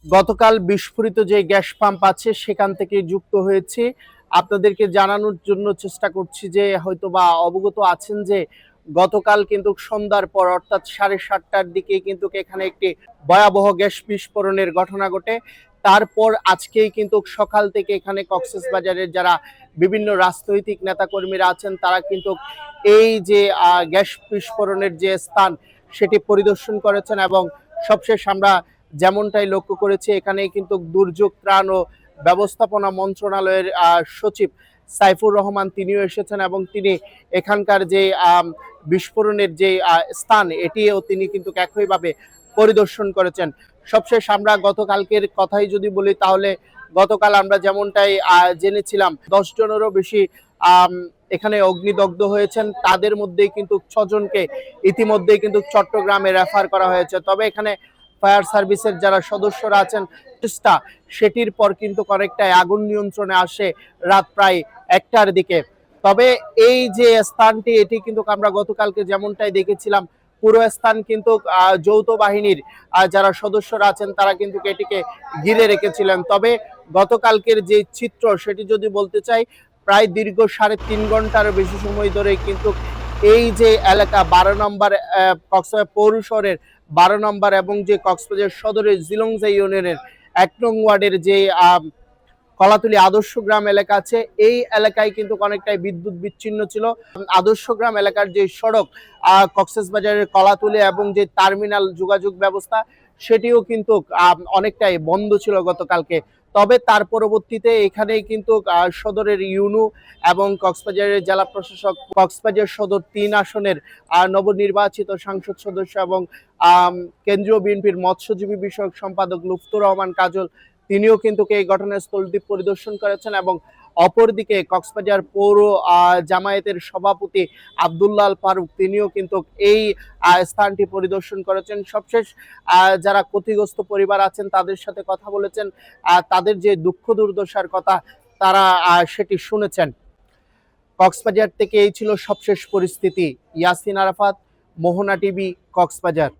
গতকাল বিস্ফোরিত যে গ্যাস পাম্প আছে সেখান থেকে যুক্ত হয়েছি। আপনাদেরকে জানানোর জন্য চেষ্টা করছি যে হয়তোবা অবগত আছেন যে গতকাল কিন্তু সন্ধ্যার পর অর্থাৎ 7:30টার দিকে কিন্তু এখানে একটি ভয়াবহ গ্যাস বিস্ফোরণের ঘটনা ঘটে। তারপর আজকেই কিন্তু সকাল থেকে এখানে কক্সবাজারের যারা বিভিন্ন রাজনৈতিক নেতাকর্মীরা আছেন তারা কিন্তু এই যে গ্যাস বিস্ফোরণের যে স্থান সেটি পরিদর্শন করেছেন এবং সবশেষ আমরা যেমনটাই লক্ষ্য করেছি এখানে কিন্তু দুর্যোগ ত্রাণ ও ব্যবস্থাপনা মন্ত্রণালয়ের সচিব সাইফুর রহমান তিনিও এসেছেন এবং তিনি এখানকার যে বিস্ফোরণের যে স্থান এটিও তিনি কিন্তু একইভাবে পরিদর্শন করেছেন। সবশেষ আমরা গতকালকের কথাই যদি বলি তাহলে গতকাল আমরা যেমনটাই জেনেছিলাম 10 জনেরও বেশি এখানে অগ্নিদগ্ধ হয়েছেন, তাদের মধ্যেই কিন্তু 6 জনকে ইতিমধ্যেই কিন্তু চট্টগ্রামে রেফার করা হয়েছে। তবে এখানে ফায়ার সার্ভিসের যারা সদস্যরা আছেন চেষ্টা সেটির পর কিন্তু অনেকটাই আগুন নিয়ন্ত্রণে আসে রাত প্রায় 1টার দিকে। তবে এই যে স্থানটি এটি কিন্তু আমরা গতকালকে যেমনটাই দেখেছিলাম পুরো স্থান কিন্তু যৌথ বাহিনীর যারা সদস্যরা আছেন তারা কিন্তু এটিকে ঘিরে রেখেছিলেন। তবে গতকালকের যে চিত্র সেটি যদি বলতে চাই প্রায় দীর্ঘ 3.5 ঘন্টার বেশি সময় ধরে কিন্তু এই যে এলাকা 12 নম্বর কক্সবাজার পৌর শহরের 12 নম্বর এবং যে কক্সবাজার সদরের জিলংজা ইউনিয়নের 1 নং ওয়ার্ডের যে কলাতুলি আদর্শ গ্রাম এলাকা আছে এই এলাকায় কিন্তু অনেকটাই বিদ্যুৎ বিচ্ছিন্ন ছিল। আদর্শ গ্রাম এলাকার যে সড়ক কক্সবাজারের কলাতুলি এবং যে টার্মিনাল যোগাযোগ ব্যবস্থা সেটিও কিন্তু অনেকটাই বন্ধ ছিল গতকালকে। তবে তার পরবর্তীতে এখানেই কিন্তু সদরের ইউনু এবং কক্সবাজারের জেলা প্রশাসক কক্সবাজার সদর 3 আসনের নবনির্বাচিত সংসদ সদস্য এবং কেন্দ্রীয় বিএনপির মৎস্যজীবী বিষয়ক সম্পাদক লুৎফর রহমান কাজল তিনিও কিন্তু এই ঘটনাস্থলটি পরিদর্শন করেছেন এবং অপরদিকে কক্সবাজার পৌর জামায়াতের সভাপতি আব্দুল্লাহ আল ফারুক তিনিও কিন্তু এই স্থানটি পরিদর্শন করেছেন। সবশেষ যারা ক্ষতিগ্রস্ত পরিবার আছেন তাদের সাথে কথা বলেছেন, তাদের যে দুঃখ দুর্দশার কথা তারা সেটি শুনেছেন। কক্সবাজার থেকে এই ছিল সবশেষ পরিস্থিতি। ইয়াসিন আরাফাত, মোহনা টিভি, কক্সবাজার।